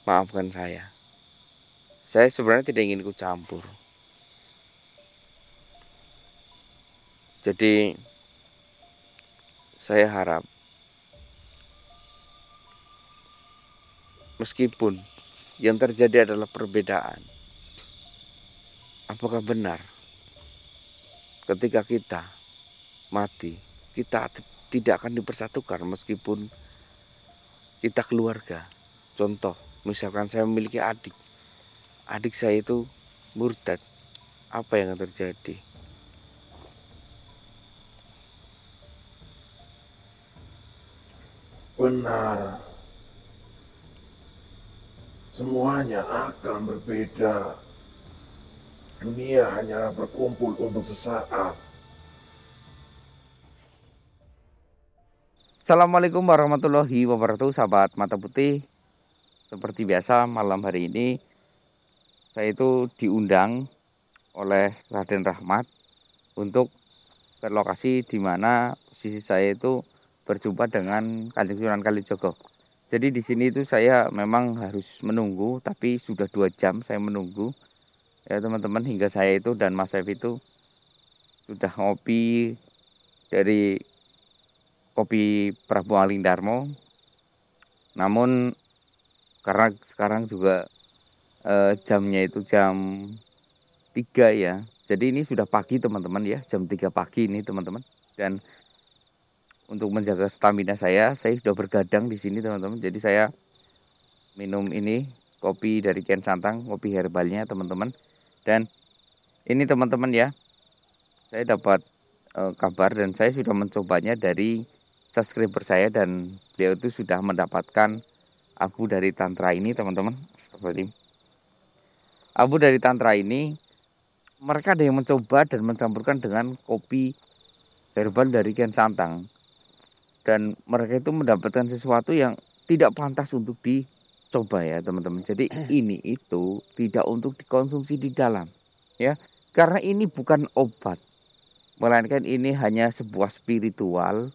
maafkan saya. Saya sebenarnya tidak ingin ikut campur. Jadi saya harap meskipun yang terjadi adalah perbedaan, apakah benar ketika kita mati kita tidak akan dipersatukan meskipun kita keluarga? Contoh, misalkan saya memiliki adik saya itu murtad, apa yang akan terjadi? Benar, semuanya akan berbeda. Dunia hanya berkumpul untuk sesaat. Assalamualaikum warahmatullahi wabarakatuh, sahabat mata putih. Seperti biasa malam hari ini saya itu diundang oleh Raden Rahmat untuk ke lokasi di mana posisi saya itu berjumpa dengan Kanjeng Sunan Kalijogo. Jadi di sini itu saya memang harus menunggu, tapi sudah 2 jam saya menunggu ya teman-teman, hingga saya itu dan Mas Ev itu sudah ngopi dari kopi Prabu Aling Darmo. Namun karena sekarang juga jamnya itu jam 3 ya. Jadi ini sudah pagi teman-teman ya, jam 3 pagi ini teman-teman. Dan untuk menjaga stamina saya sudah bergadang di sini teman-teman. Jadi saya minum ini kopi dari Kian Santang, kopi herbalnya teman-teman. Dan ini teman-teman ya, saya dapat kabar dan saya sudah mencobanya dari subscriber saya, dan beliau itu sudah mendapatkan abu dari tantra ini teman-teman. Seperti abu dari tantra ini, mereka ada yang mencoba dan mencampurkan dengan kopi herbal dari Kian Santang, dan mereka itu mendapatkan sesuatu yang tidak pantas untuk dicoba ya teman-teman. Jadi ini itu tidak untuk dikonsumsi di dalam ya, karena ini bukan obat, melainkan ini hanya sebuah spiritual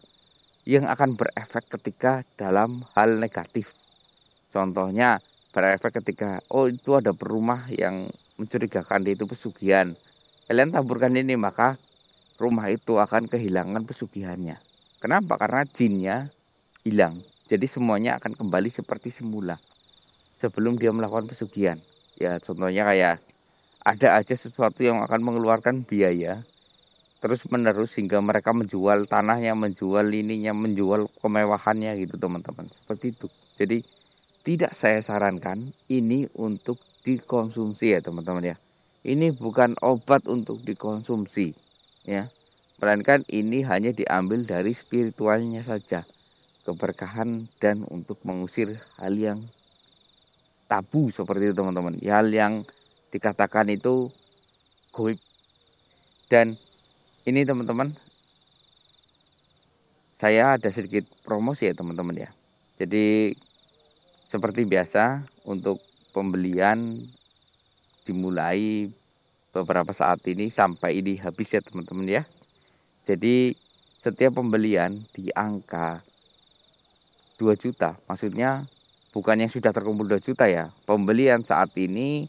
yang akan berefek ketika dalam hal negatif. Contohnya berefek ketika itu ada perumah yang mencurigakan itu pesugihan. Kalian taburkan ini, maka rumah itu akan kehilangan pesugihannya. Kenapa? Karena jinnya hilang. Jadi semuanya akan kembali seperti semula sebelum dia melakukan pesugihan. Ya contohnya kayak ada aja sesuatu yang akan mengeluarkan biaya terus menerus hingga mereka menjual tanahnya, menjual ininya, menjual kemewahannya gitu teman-teman. Seperti itu. Jadi tidak saya sarankan ini untuk dikonsumsi ya teman-teman ya. Ini bukan obat untuk dikonsumsi ya. Melainkan ini hanya diambil dari spiritualnya saja. Keberkahan dan untuk mengusir hal yang tabu seperti itu teman-teman. Hal yang dikatakan itu goib. Dan ini teman-teman, saya ada sedikit promosi ya teman-teman ya. Jadi seperti biasa untuk pembelian dimulai beberapa saat ini sampai ini habis ya teman-teman ya. Jadi setiap pembelian di angka 2 juta, maksudnya bukan yang sudah terkumpul 2 juta ya. Pembelian saat ini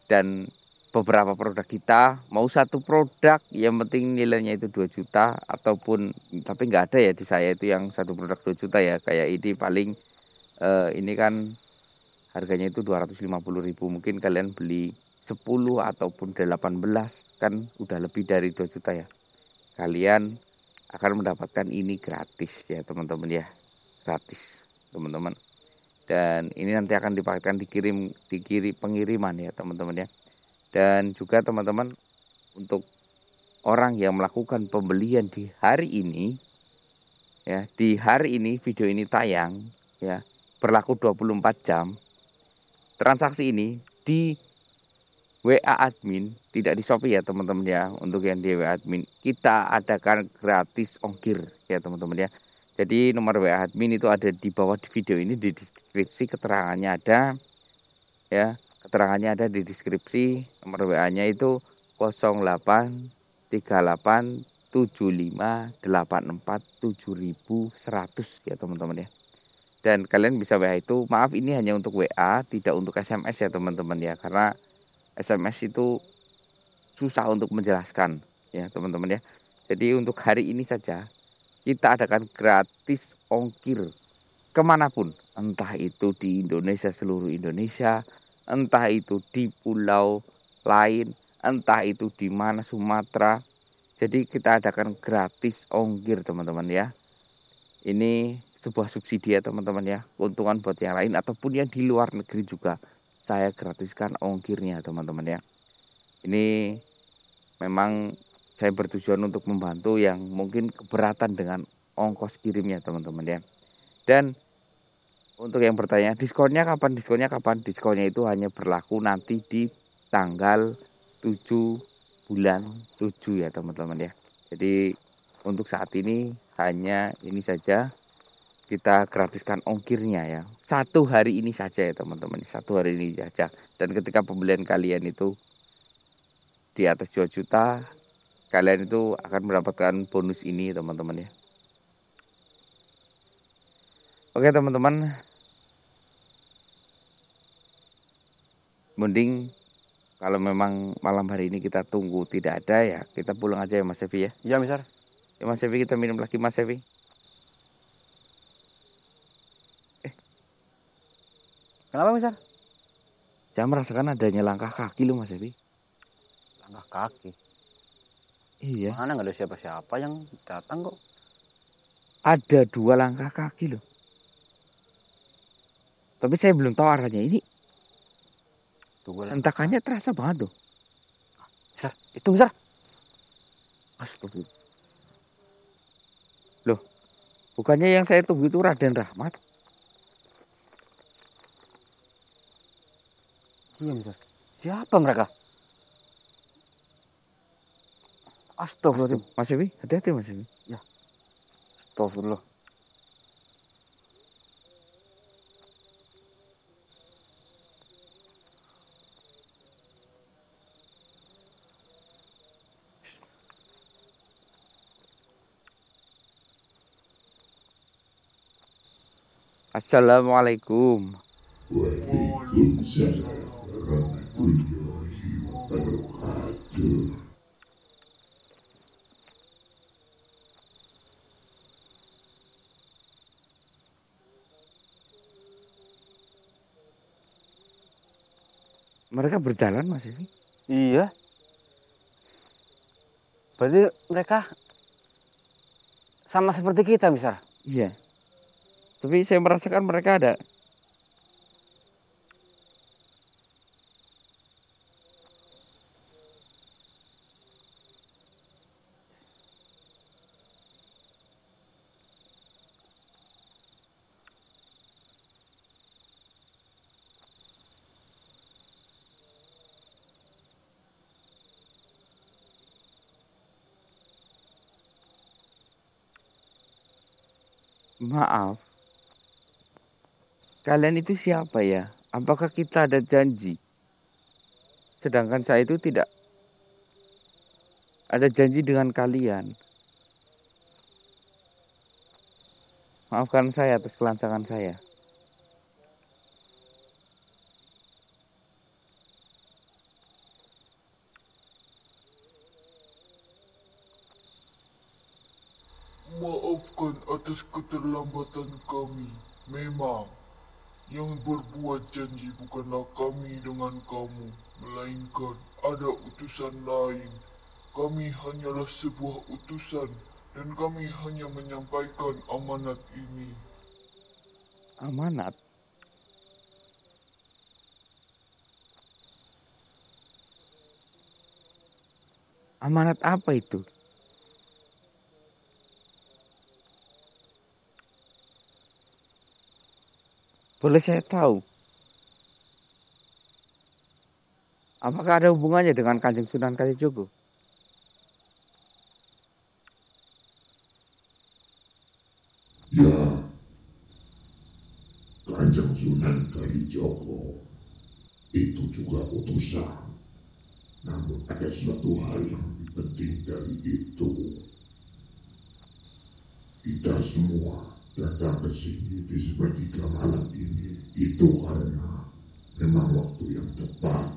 dan beberapa produk kita, mau satu produk yang penting nilainya itu 2 juta ataupun, tapi nggak ada ya di saya itu yang satu produk 2 juta ya. Kayak ini paling ini kan harganya itu 250.000, mungkin kalian beli 10 ataupun 18 kan udah lebih dari 2 juta ya. Kalian akan mendapatkan ini gratis ya teman-teman ya, gratis teman-teman. Dan ini nanti akan dipakai dikirim pengiriman ya teman-teman ya. Dan juga teman-teman, untuk orang yang melakukan pembelian di hari ini ya, di hari ini video ini tayang ya, berlaku 24 jam. Transaksi ini di WA admin, tidak di Shopee ya teman-teman ya. Untuk yang di WA admin kita adakan gratis ongkir ya teman-teman ya. Jadi nomor WA admin itu ada di bawah di video ini, di deskripsi keterangannya ada ya. Keterangannya ada di deskripsi. Nomor WA-nya itu 083875847100 ya teman-teman ya. Dan kalian bisa WA itu, maaf ini hanya untuk WA, tidak untuk SMS ya teman-teman ya, karena SMS itu susah untuk menjelaskan ya teman-teman ya. Jadi untuk hari ini saja kita adakan gratis ongkir kemanapun, entah itu di Indonesia, seluruh Indonesia, entah itu di pulau lain, entah itu di mana Sumatera. Jadi kita adakan gratis ongkir teman-teman ya. Ini sebuah subsidi ya teman-teman ya, keuntungan buat yang lain ataupun yang di luar negeri juga saya gratiskan ongkirnya teman-teman ya. Ini memang saya bertujuan untuk membantu yang mungkin keberatan dengan ongkos kirimnya teman-teman ya. Dan untuk yang bertanya diskonnya kapan? Diskonnya itu hanya berlaku nanti di tanggal 7 bulan 7 ya teman-teman ya. Jadi untuk saat ini hanya ini saja, kita gratiskan ongkirnya ya. Satu hari ini saja ya teman-teman. Satu hari ini saja. Dan ketika pembelian kalian itu di atas 2 juta, kalian itu akan mendapatkan bonus ini teman-teman ya. Oke teman-teman. Mending kalau memang malam hari ini kita tunggu tidak ada ya, kita pulang aja ya Mas Evi ya. Iya, Mister. Ya Mas Evi, kita minum lagi Mas Evi. Kenapa, Mister? Saya merasakan adanya langkah kaki loh Mas Evi. Langkah kaki. Iya. Mana nggak ada siapa-siapa yang datang kok. Ada 2 langkah kaki loh. Tapi saya belum tahu arahnya. Ini hentakannya terasa banget tuh. Mister, itu Mister. Astagfirullah. Loh, bukannya yang saya tunggu itu Raden Rahmat? Iya, Mister. Siapa mereka? Astagfirullah. Mas Evi, hati-hati Mas Evi. Ya. Astagfirullah. Assalamualaikum. Waalaikumsalam warahmatullahi wabarakatuh. Mereka berjalan Mas Evi? Iya. Berarti mereka sama seperti kita, Mister. Iya. Tapi saya merasakan mereka ada. Maaf. Kalian itu siapa ya? Apakah kita ada janji? Sedangkan saya itu tidak ada janji dengan kalian. Maafkan saya atas kelancangan saya. Maafkan atas keterlambatan kami. Memang yang berbuat janji bukanlah kami dengan kamu, melainkan ada utusan lain. Kami hanyalah sebuah utusan dan kami hanya menyampaikan amanat ini. Amanat? Amanat apa itu? Boleh saya tahu? Apakah ada hubungannya dengan Kanjeng Sunan Kalijogo? Ya, Kanjeng Sunan Kalijogo itu juga utusan. Namun ada suatu hal yang lebih penting dari itu. Kita semua Datang ke sini di sepertiga malam ini itu karena memang waktu yang tepat.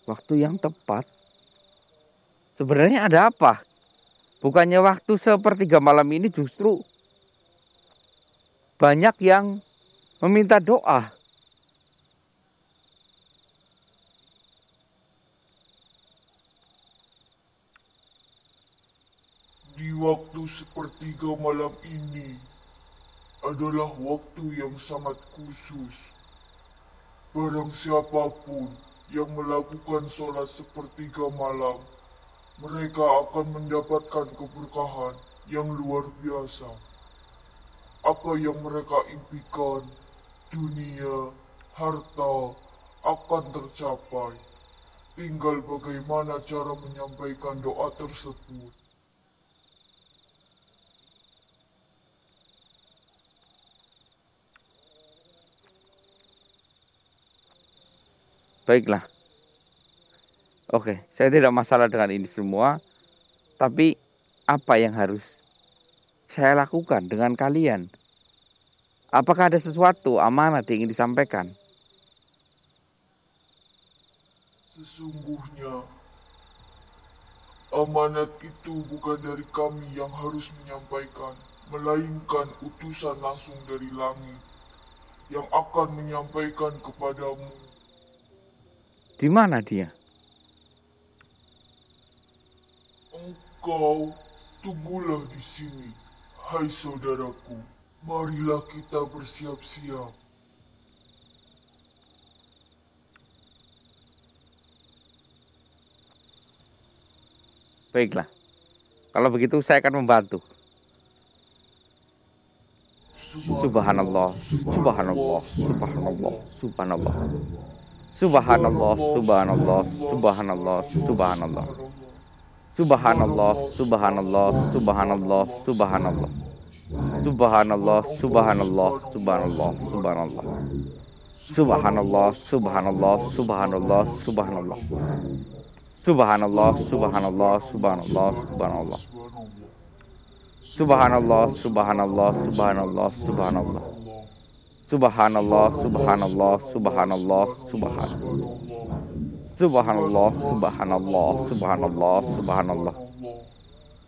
Waktu yang tepat? Sebenarnya ada apa? Bukannya waktu sepertiga malam ini justru banyak yang meminta doa. Di waktu sepertiga malam ini adalah waktu yang sangat khusus. Barang siapapun yang melakukan sholat sepertiga malam, mereka akan mendapatkan keberkahan yang luar biasa. Apa yang mereka impikan, dunia, harta, akan tercapai. Tinggal bagaimana cara menyampaikan doa tersebut. Baiklah. Oke, saya tidak masalah dengan ini semua. Tapi apa yang harus saya lakukan dengan kalian? Apakah ada sesuatu amanat yang ingin disampaikan? Sesungguhnya, amanat itu bukan dari kami yang harus menyampaikan, melainkan utusan langsung dari langit yang akan menyampaikan kepadamu. Di mana dia? Engkau tunggulah di sini, hai saudaraku. Marilah kita bersiap-siap. Baiklah. Kalau begitu saya akan membantu. Subhanallah, subhanallah, subhanallah, subhanallah. Subhanallah, subhanallah, subhanallah, subhanallah. Subhanallah, subhanallah, subhanallah, subhanallah. Subhanallah, subhanallah, subhanallah, subhanallah. Subhanallah, subhanallah, subhanallah, subhanallah. Subhanallah, subhanallah, subhanallah, subhanallah. Subhanallah, subhanallah, subhanallah, subhanallah. Subhanallah, subhanallah, subhanallah, subhanallah. Subhanallah, subhanallah, subhanallah, subhanallah.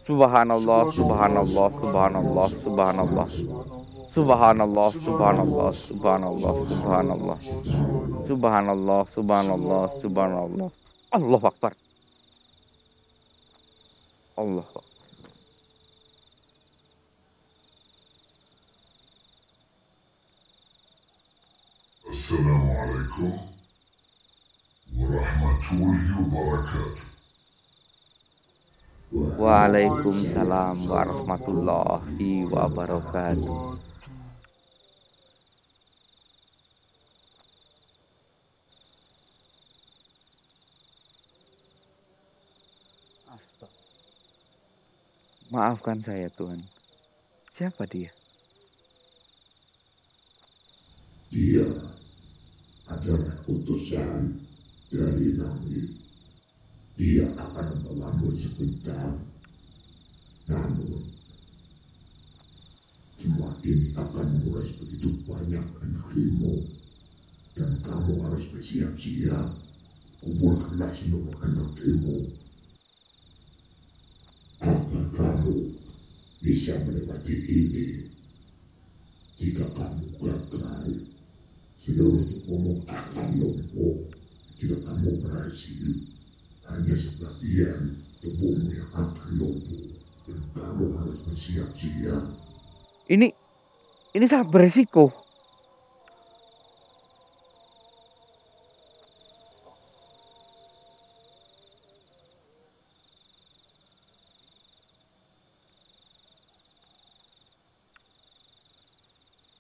Subhanallah, subhanallah, subhanallah, subhanallah. Subhanallah, subhanallah, subhanallah, subhanallah. Subhanallah, subhanallah, subhanallah. Allahu Akbar. Allah. Assalamualaikum warahmatullahi wabarakatuh. Waalaikumsalam warahmatullahi wabarakatuh. Maafkan saya Tuhan. Siapa dia? Dia adalah utusan dari langit. Dia akan membangun sebentar. Namun, semua ini akan menguras begitu banyak energimu. Dan kamu harus bersiap-siap. Kumpulkanlah seluruh energimu. Agar kamu bisa melewati ini. Jika kamu gagal, seluruh tubuhmu akan lumpuh. Jika kamu berhasil, hanya sebagian tubuhmu yang akan lumpuh. Dan kamu harus bersiap-siap. Ini sangat berisiko.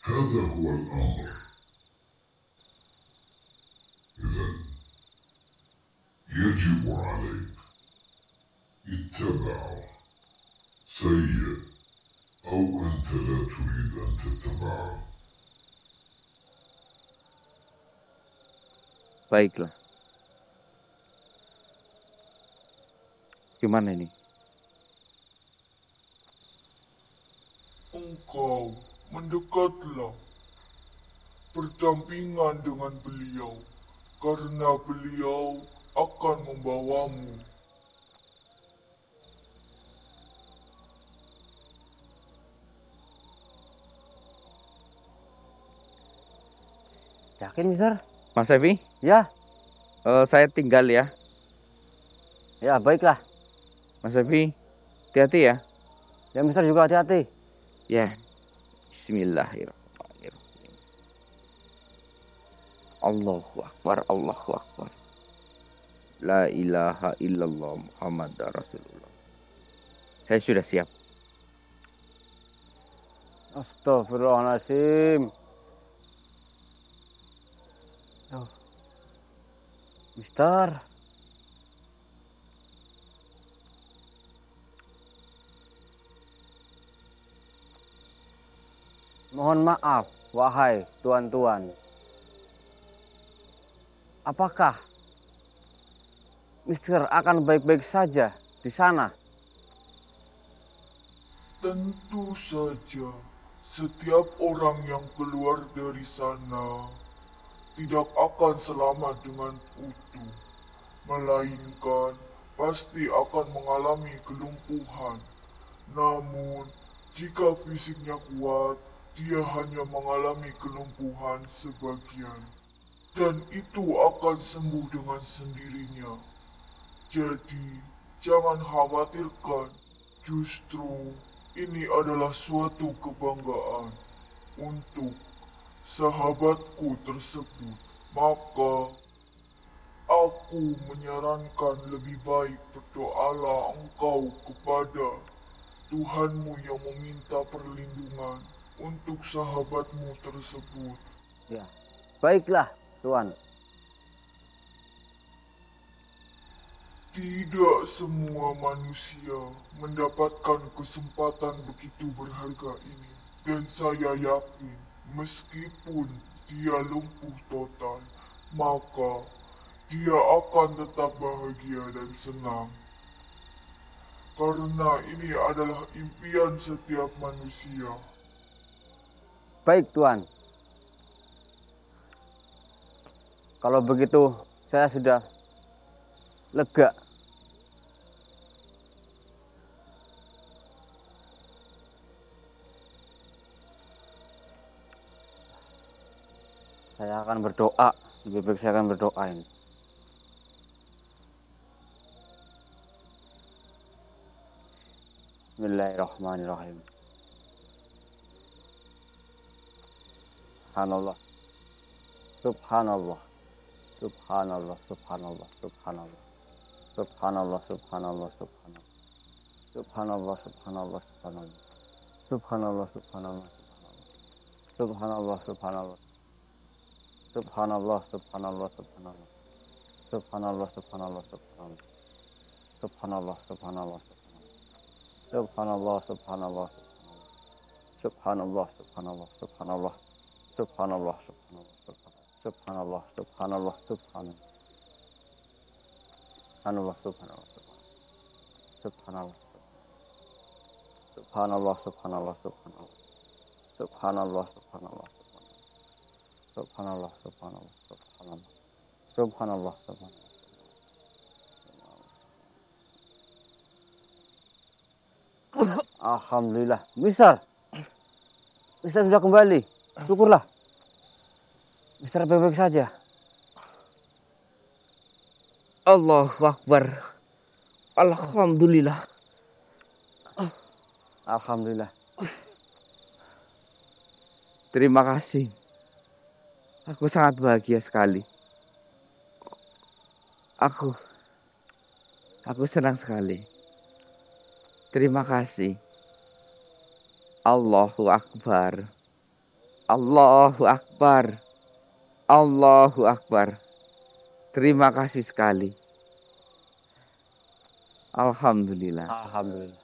هذا هو الأمر. إذا يجب عليك اتباعه. سيء أو أنت لا تريد أن تتبعه. Baiklah. gimana ini? Engkau mendekatlah, berdampingan dengan beliau, karena beliau akan membawamu. Yakin, Mister? Mas Evi, Ya, saya tinggal ya. ya baiklah. Mas Evi, hati-hati ya. Ya, Mister juga hati-hati. Ya, bismillahirrahmanirrahim. Allahu Akbar, Allahu Akbar. La ilaha illallah Muhammad Rasulullah. Saya sudah siap. Astagfirullahaladzim. Oh. Mister. Mohon maaf, wahai tuan-tuan. Apakah Mister akan baik-baik saja di sana? Tentu saja, setiap orang yang keluar dari sana tidak akan selamat dengan utuh, melainkan pasti akan mengalami kelumpuhan. Namun, jika fisiknya kuat, dia hanya mengalami kelumpuhan sebagian, dan itu akan sembuh dengan sendirinya. Jadi, jangan khawatirkan, justru ini adalah suatu kebanggaan untuk sahabatku tersebut. Maka, aku menyarankan lebih baik berdoalah engkau kepada Tuhanmu yang meminta perlindungan untuk sahabatmu tersebut. Ya, baiklah, Tuan. Tidak semua manusia mendapatkan kesempatan begitu berharga ini. Dan saya yakin, meskipun dia lumpuh total, maka dia akan tetap bahagia dan senang. Karena ini adalah impian setiap manusia. Baik, Tuan. Kalau begitu, saya sudah lega. Saya akan berdoa. Lebih baik saya akan berdoa ini. Bismillahirrahmanirrahim. Subhanallah. Subhanallah. Subhanallah. Subhanallah. Subhanallah. Subhanallah. Subhanallah. Subhanallah. Subhanallah. Subhanallah. Subhanallah. Subhanallah. Subhanallah. Subhanallah. Subhanallah. Subhanallah, subhanallah, subhanallah. Subhanallah, subhanallah, subhanallah. Subhanallah, subhanallah, subhanallah. Subhanallah, subhanallah, subhanallah. Subhanallah, subhanallah, subhanallah. Subhanallah, subhanallah, subhanallah, subhanallah. Subhanallah, subhanallah, subhanallah. Subhanallah, subhanallah, subhanallah. Subhanallah, subhanallah. Subhanallah, subhanallah, subhanallah. Subhanallah, subhanallah. Alhamdulillah. Mister sudah kembali. Syukurlah. Mister baik-baik saja. Allahu Akbar. Alhamdulillah. Alhamdulillah. Terima kasih. Aku sangat bahagia sekali. Aku senang sekali. Terima kasih. Allahu Akbar. Allahu Akbar. Allahu Akbar. Terima kasih sekali. Alhamdulillah. Alhamdulillah.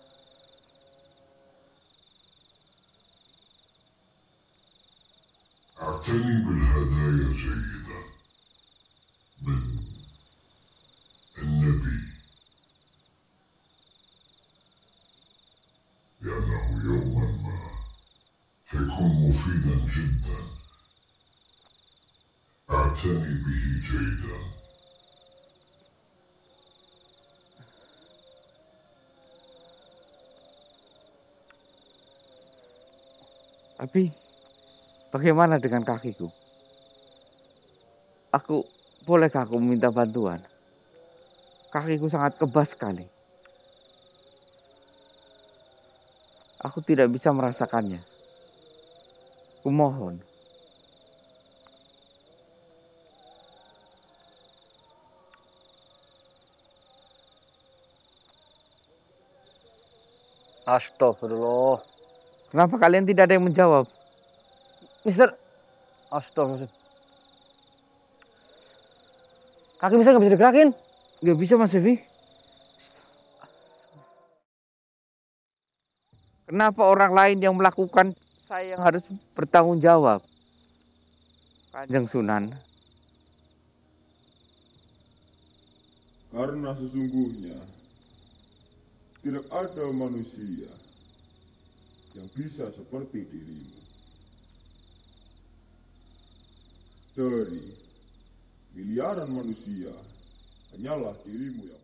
أعتني بالهدايا جيدا من النبي يوما ما سيكون مفيدا جدا. اعتني به جيدا. Tapi bagaimana dengan kakiku? Bolehkah aku meminta bantuan? Kakiku sangat kebas sekali. Aku tidak bisa merasakannya. Kumohon. Astagfirullah. Kenapa kalian tidak ada yang menjawab? Mister, astagfirullah. Kaki Mister nggak bisa digerakin. Nggak bisa Mas Evi. Kenapa orang lain yang melakukan, saya yang harus bertanggung jawab? Kanjeng Sunan. Karena sesungguhnya tidak ada manusia yang bisa seperti dirimu. Dari miliaran manusia, hanyalah dirimu yang